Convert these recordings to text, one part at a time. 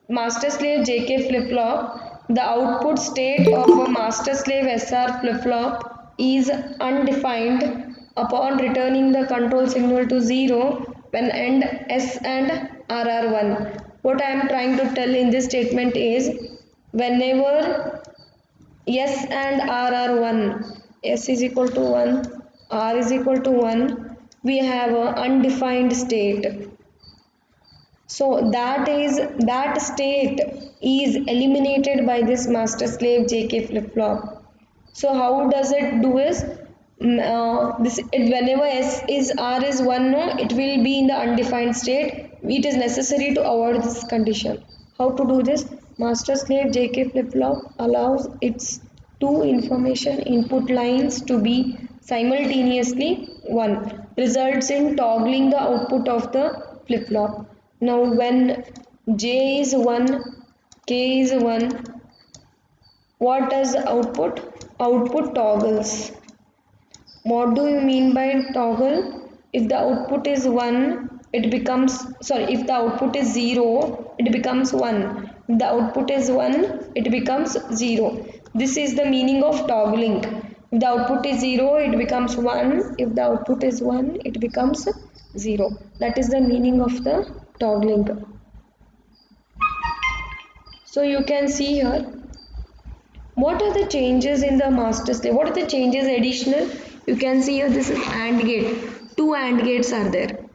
Master slave JK flip flop. The output state of a master slave SR flip flop is undefined upon returning the control signal to 0 when end S and R are 1. What I am trying to tell in this statement is whenever S and R are 1, S is equal to 1, R is equal to 1, we have an undefined state. So that state is eliminated by this master slave JK flip flop. So how does it do is whenever S is R is 1, no, it will be in the undefined state. It is necessary to avoid this condition. How to do this? Master slave JK flip flop allows its two information input lines to be simultaneously 1, results in toggling the output of the flip flop. Now when J is 1, K is 1, what does the output? Output toggles. What do you mean by toggle? If the output is 1, it becomes, if the output is 0, it becomes 1. If the output is 1, it becomes 0. This is the meaning of toggling. If the output is 0, it becomes 1. If the output is 1, it becomes 0. That is the meaning of the toggling. So you can see here, what are the changes in the master slave? What are the changes additional? You can see here, this is AND gate. Two AND gates are there.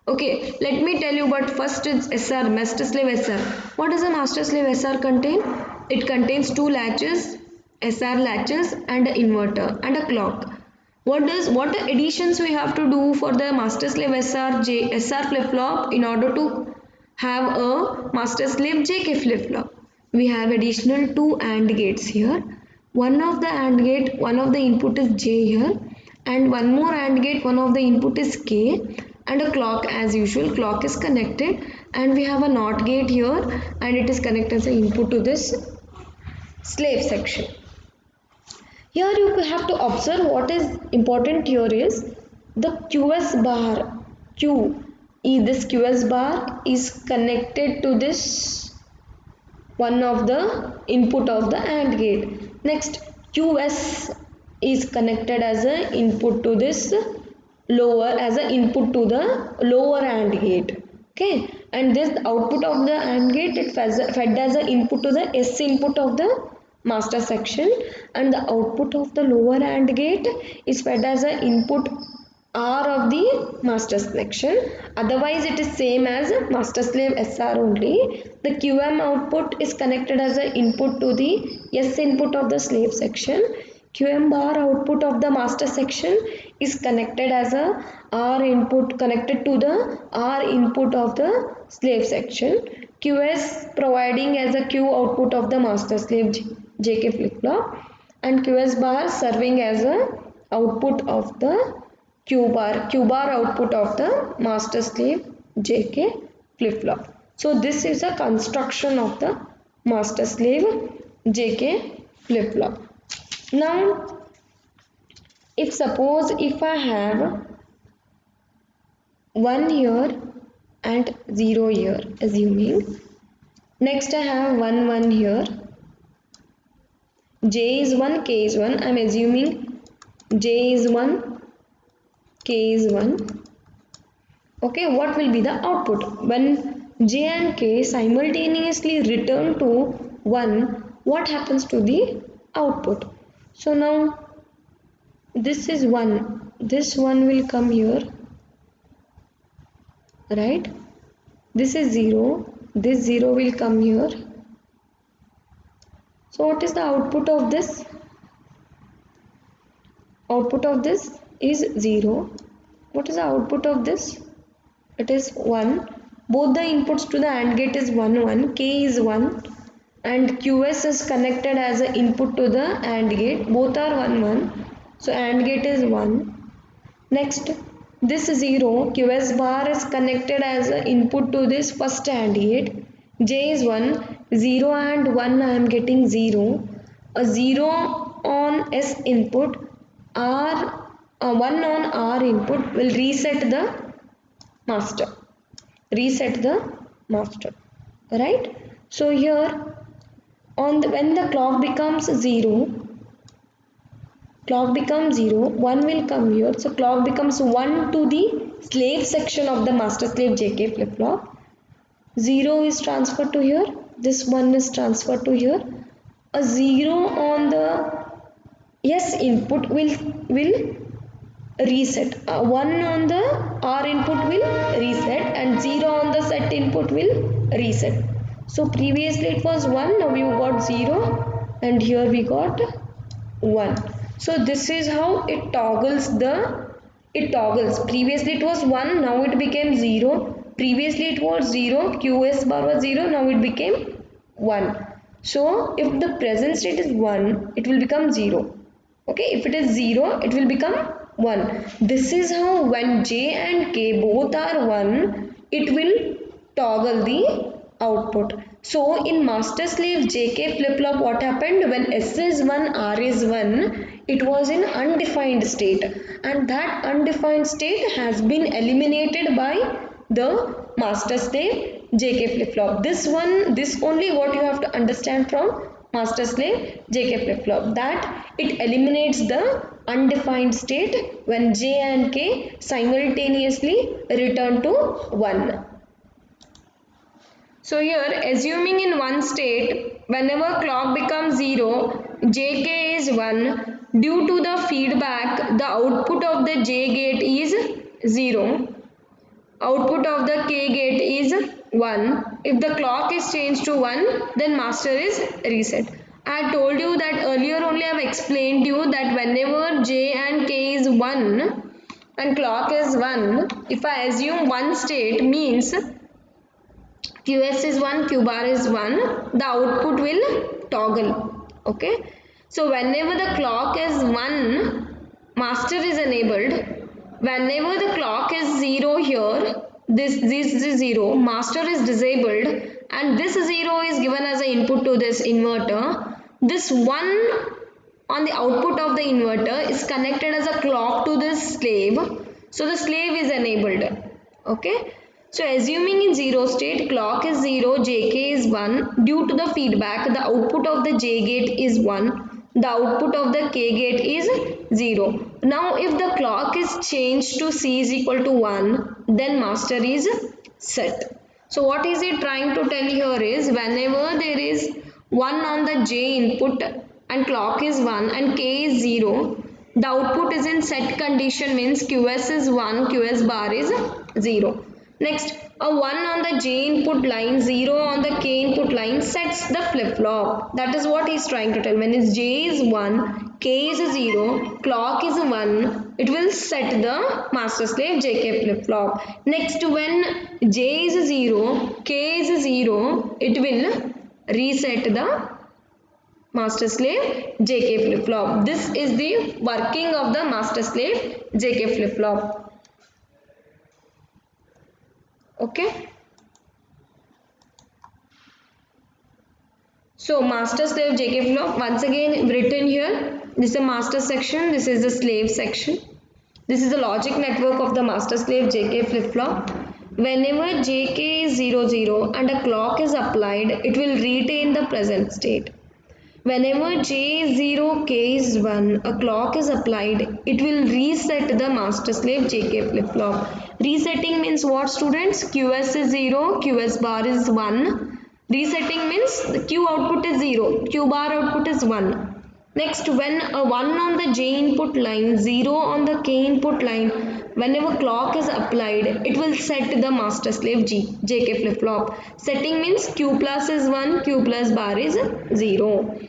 Okay, let me tell you, but first is SR, master slave SR. What does a master slave SR contain? It contains two latches, SR latches, and an inverter and a clock. What additions we have to do for the master slave SR flip flop in order to have a master slave JK flip flop? We have additional two AND gates here. One of the AND gate, one of the input is J here, and one more AND gate, one of the input is K, and a clock as usual. Clock is connected, and we have a NOT gate here, and it is connected as an input to this slave section. Here you have to observe what is important here is the QS bar. This QS bar is connected to this one of the input of the AND gate. Next, QS is connected as an input to this input to the lower AND gate. Okay, and this output of the AND gate it fed as an input to the S input of the master section, and the output of the lower AND gate is fed as an input R of the master section. Otherwise it is same as master slave SR only. The QM output is connected as an input to the S input of the slave section. QM bar output of the master section is connected as a R input, connected to the R input of the slave section. QS providing as a Q output of the master slave JK flip flop, and QS bar serving as a output of the Q bar output of the master slave JK flip flop. So this is a construction of the master slave JK flip flop. Now if I have 1 here and 0 here, assuming, next I have 1 1 here, J is 1, K is 1, I am assuming J is 1, K is 1. Okay, what will be the output? When J and K simultaneously return to 1, what happens to the output? So now this is 1, this 1 will come here, right? This is 0, this 0 will come here. So what is the output of this? Output of this is 0. What is the output of this? It is 1. Both the inputs to the AND gate is 1 1. K is 1 and QS is connected as an input to the AND gate. Both are 1 1. So AND gate is 1. Next, this 0, QS bar is connected as an input to this first AND gate. J is 1. 0 and 1 I am getting 0. A 0 on S input, 1 on R input will reset the master. reset the master, right? So here on when the clock becomes 0, 1 will come here. So clock becomes 1 to the slave section of the master slave JK flip-flop. 0 is transferred to here. This 1 is transferred to here. A 0 on the S input will reset. 1 on the R input will reset and 0 on the set input will reset. So previously it was 1, now you got 0 and here we got 1. So this is how it toggles. Previously it was 1, now it became 0. Previously it was 0, QS bar was 0, now it became 1. So if the present state is 1, it will become 0. Okay, if it is 0, it will become 1. This is how when J and K both are 1, it will toggle the output. So in master slave JK flip-flop, what happened? When S is 1, R is 1, it was in undefined state, and that undefined state has been eliminated by the master slave JK flip-flop. This only what you have to understand from master slave JK flip-flop, that it eliminates the undefined state when J and K simultaneously return to 1. So here, assuming in one state, whenever clock becomes 0, JK is 1. Due to the feedback, the output of the J gate is 0. Output of the K gate is 1. If the clock is changed to 1, then master is reset. I told you that earlier only I have explained you that whenever J and K is 1 and clock is 1, if I assume one state means QS is 1, Q bar is 1, the output will toggle. Okay. So whenever the clock is 1, master is enabled. Whenever the clock is 0 here, this is 0, master is disabled, and this 0 is given as an input to this inverter. This 1 on the output of the inverter is connected as a clock to this slave. So the slave is enabled. Okay. So assuming in 0 state, clock is 0, JK is 1. Due to the feedback, the output of the J gate is 1. The output of the K gate is 0. Now if the clock is changed to C is equal to 1, then master is set. So what is it trying to tell here is, whenever there is 1 on the J input and clock is 1 and K is 0, the output is in set condition, means QS is 1, QS bar is 0. Next, a 1 on the J input line, 0 on the K input line sets the flip-flop. That is what he is trying to tell. When is J is 1, K is 0, clock is 1, it will set the master slave JK flip-flop. Next, when J is 0, K is 0, it will reset the master slave JK flip-flop. This is the working of the master slave JK flip-flop. Okay. So master slave JK flip-flop, once again written here. This is the master section, this is the slave section. This is the logic network of the master slave JK flip-flop. Whenever JK is 0, 0 and a clock is applied, it will retain the present state. Whenever J is 0, K is 1, a clock is applied, it will reset the master slave JK flip-flop. Resetting means what, students? QS is 0, QS bar is 1. Resetting means the Q output is 0, Q bar output is 1. Next, when a 1 on the J input line, 0 on the K input line, whenever clock is applied, it will set the master slave JK flip-flop. Setting means Q plus is 1, Q plus bar is 0.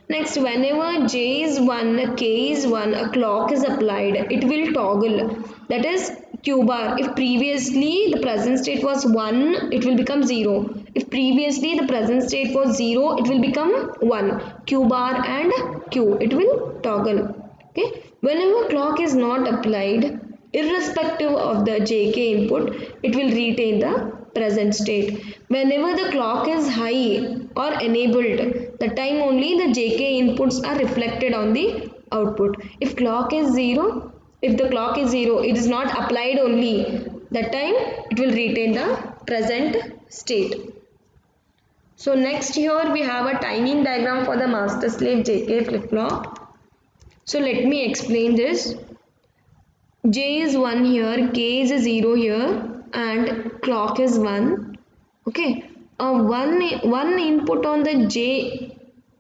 Next, whenever J is 1, K is 1, a clock is applied, it will toggle. That is Q bar. If previously the present state was 1, it will become 0. If previously the present state was 0, it will become 1. Q bar and Q, it will toggle. Okay. Whenever clock is not applied, irrespective of the JK input, it will retain the present state. Whenever the clock is high or enabled, the time only the JK inputs are reflected on the output. If the clock is 0, it is not applied only, that time it will retain the present state. So next here we have a timing diagram for the master slave JK flip-flop. So let me explain this. J is 1 here, K is 0 here, and clock is 1. Okay, one input on the J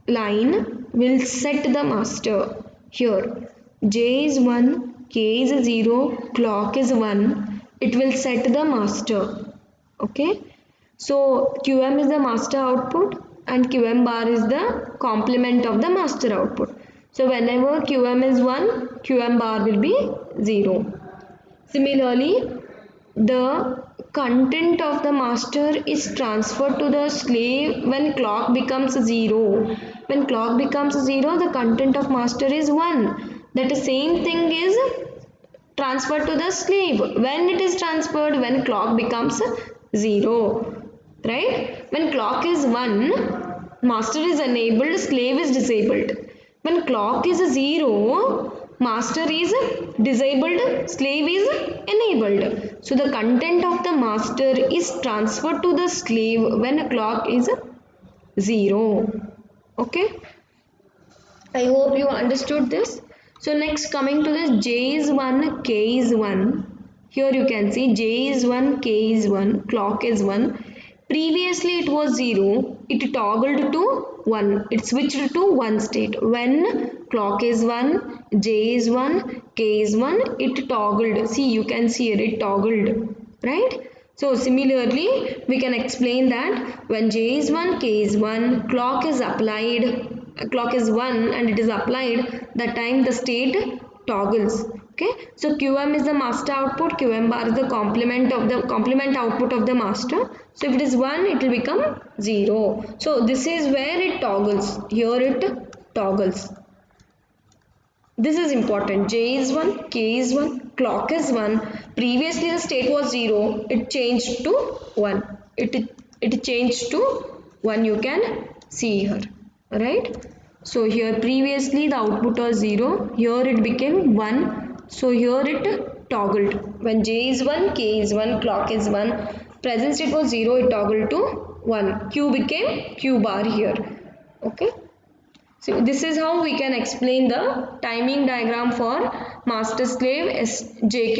line will set the master here. J is 1, K is 0, clock is 1. It will set the master. Okay, so QM is the master output and QM bar is the complement of the master output. So whenever QM is 1, QM bar will be 0. Similarly, the content of the master is transferred to the slave when clock becomes 0. When clock becomes 0, the content of master is 1. That same thing is transferred to the slave. When it is transferred, when clock becomes 0. Right? When clock is 1, master is enabled, slave is disabled. When clock is 0, master is disabled, slave is enabled. So the content of the master is transferred to the slave when clock is 0. Okay. I hope you understood this. So next coming to this, J is 1, K is 1. Here you can see J is 1, K is 1, clock is 1. Previously it was 0, it toggled to 1, it switched to 1 state. When clock is 1, J is 1, K is 1, it toggled. See, you can see here, it toggled, right? So similarly, we can explain that when J is 1, K is 1, clock is applied, clock is 1 and it is applied, that time the state toggles. Okay, so QM is the master output, QM bar is the complement output of the master. So if it is 1, it will become 0. So this is where it toggles. Here it toggles. This is important. J is 1, K is 1, clock is 1. Previously the state was 0. It changed to 1. It changed to 1. You can see here. Alright. So here previously the output was 0. Here it became 1. So here it toggled. When J is 1, K is 1, clock is 1. Present state was 0. It toggled to 1. Q became Q bar here. Okay. So this is how we can explain the timing diagram for master slave JK